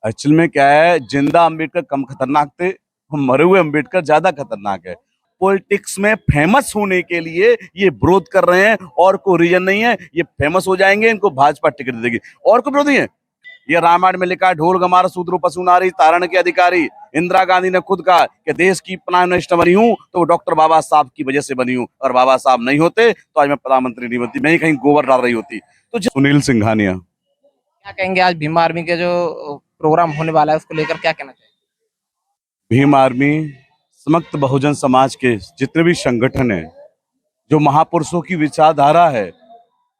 Actual में क्या है, जिंदा अंबेडकर कम खतरनाक थे, मरे हुए अंबेडकर ज्यादा खतरनाक है। पॉलिटिक्स में फेमस होने के लिए ये विरोध कर रहे हैं, और कोई रीजन नहीं है। ये फेमस हो जाएंगे, इनको भाजपा टिकट देगी, और कोई विरोध नहीं है। ये रामायण में लिखा है, ढोल गमार सूद्रो पशु नारी तारण के अधिकारी। इंदिरा गांधी ने खुद कहा कि देश की प्राइम मिनिस्टर बनी हूं तो वो डॉक्टर बाबा साहब की वजह से बनी हूं, और बाबा साहब नहीं होते तो आज मैं प्रधानमंत्री नहीं बनती, मैं ही कहीं गोबर डाल रही होती। तो सुनील सिंघानिया। क्या कहेंगे आज भीम आर्मी के जो प्रोग्राम होने वाला है उसको लेकर क्या कहना चाहिए? भीम आर्मी समस्त बहुजन समाज के जितने भी संगठन हैं, जो महापुरुषों की विचारधारा है,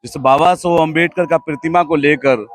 जैसे बाबा साहब अम्बेडकर का प्रतिमा को लेकर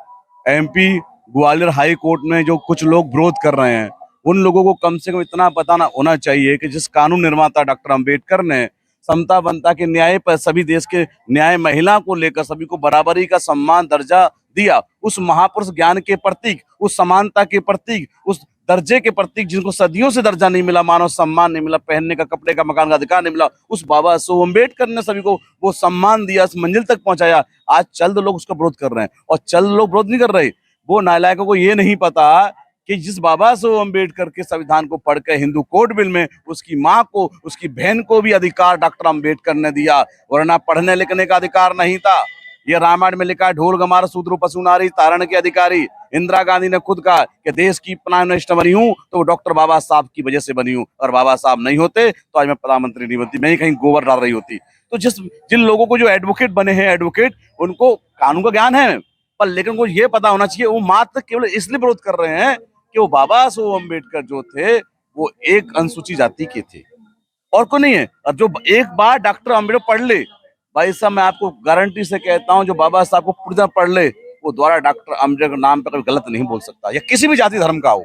एमपी ग्वालियर हाई कोर्ट में जो कुछ लोग विरोध कर रहे हैं, उन लोगों को कम से कम इतना पता ना होना चाहिए कि जिस कानून निर्माता डॉक्टर अम्बेडकर ने समता बनता के न्याय पर सभी देश के न्याय, महिला को लेकर सभी को बराबरी का सम्मान दर्जा दिया, उस महापुरुष ज्ञान के प्रतीक, उस समानता के प्रतीक, उस दर्जे के प्रतीक जिनको सदियों से दर्जा नहीं मिला, मानव सम्मान नहीं मिला, पहनने का, कपड़े का, मकान का अधिकार नहीं मिला, उस बाबा साहब अम्बेडकर ने सभी को वो सम्मान दिया, उस मंजिल तक पहुंचाया। आज चंद लोग उसका विरोध कर रहे हैं, और चंद लोग विरोध नहीं कर रहे, वो नालायकों को ये नहीं पता कि जिस बाबा साहब अम्बेडकर के संविधान को पढ़कर हिंदू कोड बिल में उसकी माँ को, उसकी बहन को भी अधिकार डॉक्टर अम्बेडकर ने दिया, वरना पढ़ने लिखने का अधिकार नहीं था। ये रामायण में लिखा है, ढोल गमार सूद्रो पशु नारी तारण के अधिकारी। इंदिरा गांधी ने खुद कहा कि देश की प्राइम मिनिस्टर बनी हूं तो वो डॉक्टर बाबा साहब की वजह से बनी हूं, और बाबा साहब नहीं होते तो आज मैं प्रधानमंत्री नहीं बनती, मैं ही कहीं गोबर डाल रही होती। तो जिन लोगों को जो एडवोकेट बने हैं, एडवोकेट, उनको कानून का ज्ञान है, पर लेकिन उनको ये पता होना चाहिए, वो मात्र केवल इसलिए विरोध कर रहे हैं कि वो बाबा साहब अम्बेडकर जो थे वो एक अनुसूचित जाति के थे, और को नहीं है। और जो एक बार डॉक्टर अम्बेडकर पढ़ ले, भाई साहब मैं आपको गारंटी से कहता हूं, जो बाबा साहब को पूरी तरह पढ़ ले, वो दोबारा डॉक्टर अम्बेडकर के नाम पर कभी गलत नहीं बोल सकता, या किसी भी जाति धर्म का हो।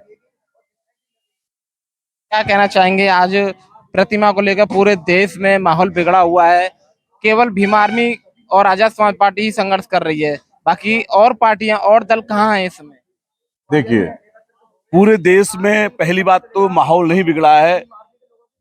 क्या कहना चाहेंगे आज प्रतिमा को लेकर पूरे देश में माहौल बिगड़ा हुआ है? केवल भीम आर्मी और आजाद समाज पार्टी ही संघर्ष कर रही है, बाकी और पार्टियां और दल कहाँ हैं इस समय? देखिए, पूरे देश में पहली बात तो माहौल नहीं बिगड़ा है।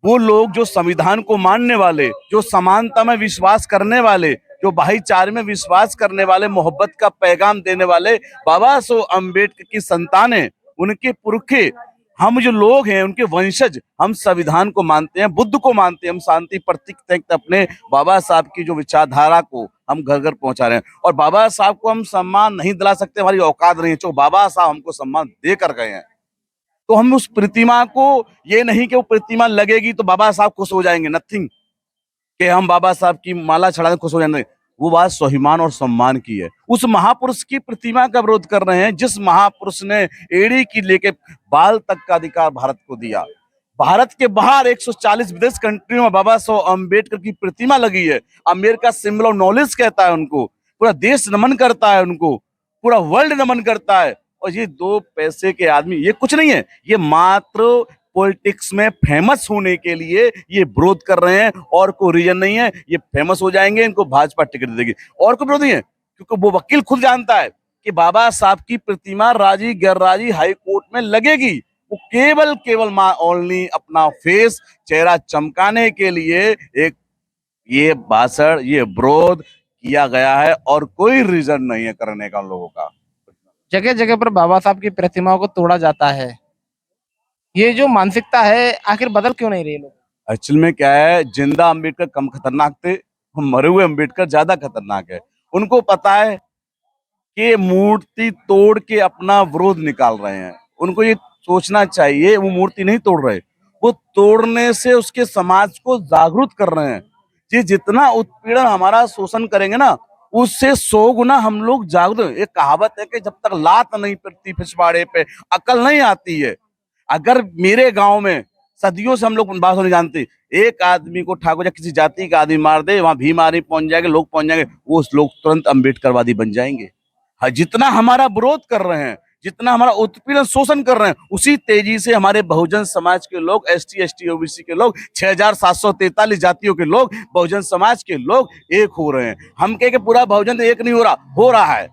वो लोग जो संविधान को मानने वाले, जो समानता में विश्वास करने वाले, जो भाईचारे में विश्वास करने वाले, मोहब्बत का पैगाम देने वाले बाबा साहब अम्बेडकर की संतानें, उनके पुरखे, हम जो लोग हैं उनके वंशज, हम संविधान को मानते हैं, बुद्ध को मानते हैं, हम शांति प्रतीक तक अपने बाबा साहब की जो विचारधारा को हम घर घर पहुंचा रहे हैं। और बाबा साहब को हम सम्मान नहीं दिला सकते, हमारी औकात नहीं है, जो बाबा साहब हमको सम्मान देकर गए हैं, तो हम उस प्रतिमा को, ये नहीं कि वो प्रतिमा लगेगी तो बाबा साहब खुश हो जाएंगे, नथिंग, कि हम बाबा साहब की माला चढ़ा खुश हो जाएंगे। वो बात स्वाभिमान और सम्मान की है। उस महापुरुष की प्रतिमा का विरोध कर रहे हैं, जिस महापुरुष ने एड़ी की लेके बाल तक का अधिकार भारत को दिया। भारत के बाहर 140 विदेश कंट्रियों में बाबा साहब अम्बेडकर की प्रतिमा लगी है। अमेरिका सिंबल ऑफ नॉलेज कहता है उनको, पूरा देश नमन करता है उनको, पूरा वर्ल्ड नमन करता है। और ये दो पैसे के आदमी, ये कुछ नहीं है, ये मात्र पॉलिटिक्स में फेमस होने के लिए ये विरोध कर रहे हैं, और कोई रीजन नहीं है। ये फेमस हो जाएंगे, इनको भाजपा टिकट देगी, और कोई विरोध नहीं है, क्योंकि वो वकील खुद जानता है कि बाबा साहब की प्रतिमा राजी गैरराजी हाई कोर्ट में लगेगी। वो केवल केवल ओनली अपना फेस, चेहरा चमकाने के लिए एक ये भाषण, ये विरोध किया गया है, और कोई रीजन नहीं है करने का उन लोगों का। जगह जगह पर बाबा साहब की प्रतिमाओं को तोड़ा जाता है, ये जो मानसिकता है आखिर बदल क्यों नहीं रही लोग? एक्चुअल में क्या है, जिंदा अंबेडकर कम खतरनाक थे, मरे हुए अंबेडकर ज्यादा खतरनाक है। उनको पता है कि मूर्ति तोड़ के अपना विरोध निकाल रहे हैं, उनको ये सोचना चाहिए वो मूर्ति नहीं तोड़ रहे, वो तोड़ने से उसके समाज को जागरूक कर रहे हैं। ये जितना उत्पीड़न हमारा शोषण करेंगे ना, उससे 100 गुना हम लोग जागरूक। एक कहावत है कि जब तक लात नहीं पड़ती पिछवाड़े पे, अकल नहीं आती है। अगर मेरे गांव में सदियों से हम लोग बात नहीं जानते, एक आदमी को ठाकुर या किसी जाति का आदमी मार दे, वहां भीम आर्मी पहुंच जाएंगे, लोग पहुंच जाएंगे, वो लोग तुरंत अम्बेडकरवादी बन जाएंगे। हाँ, जितना हमारा विरोध कर रहे हैं, जितना हमारा उत्पीड़न शोषण कर रहे हैं, उसी तेजी से हमारे बहुजन समाज के लोग, एसटी एसटी ओबीसी के लोग, 6743 जातियों के लोग, बहुजन समाज के लोग एक हो रहे हैं। हम कहे कि पूरा बहुजन एक नहीं हो रहा है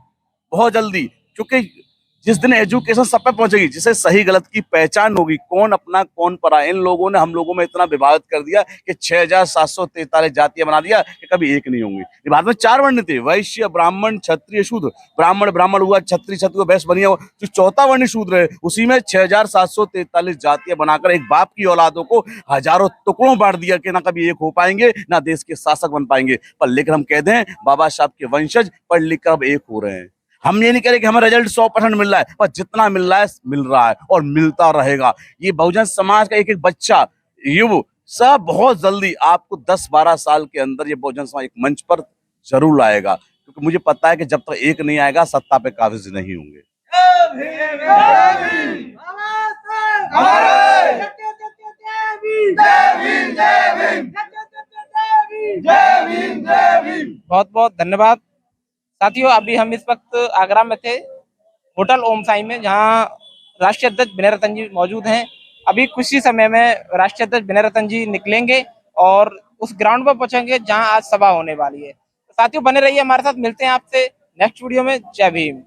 बहुत जल्दी, क्योंकि जिस दिन एजुकेशन सब पे पहुंचेगी, जिसे सही गलत की पहचान होगी, कौन अपना कौन परा, इन लोगों ने हम लोगों में इतना विभाजित कर दिया कि 6,743 जातियां बना दिया कि कभी एक नहीं होंगी। ये भारत में 4 वर्ण थे, वैश्य, ब्राह्मण, क्षत्रिय, शूद्र। ब्राह्मण ब्राह्मण हुआ, क्षत्रिय क्षत्रिय, वैश्य बनिया हुआ, जो चौथा वर्ण शूद्र है, उसी में 6,743 जातियां बनाकर एक बाप की औलादों को हजारों टुकड़ों बांट दिया कि ना कभी एक हो पाएंगे, ना देश के शासक बन पाएंगे। पर लेकिन हम कहते हैं बाबा साहब के वंशज पढ़ लिख कर अब एक हो रहे हैं। हम ये नहीं कह रहे कि हमें रिजल्ट 100% मिल रहा है, पर जितना मिल रहा है और मिलता रहेगा। ये बहुजन समाज का एक एक बच्चा, युव सब बहुत जल्दी आपको 10-12 साल के अंदर ये बहुजन समाज एक मंच पर जरूर लाएगा, क्योंकि मुझे पता है कि जब तक एक नहीं आएगा सत्ता पे काबिज नहीं होंगे। बहुत बहुत धन्यवाद साथियों। अभी हम इस वक्त आगरा में थे, होटल ओम साई में, जहां राष्ट्रीय अध्यक्ष विनय रतन जी मौजूद हैं। अभी कुछ ही समय में राष्ट्रीय अध्यक्ष विनय रतन जी निकलेंगे और उस ग्राउंड पर पहुंचेंगे जहां आज सभा होने वाली है। तो साथियों बने रहिए हमारे साथ, मिलते हैं आपसे नेक्स्ट वीडियो में। जय भीम।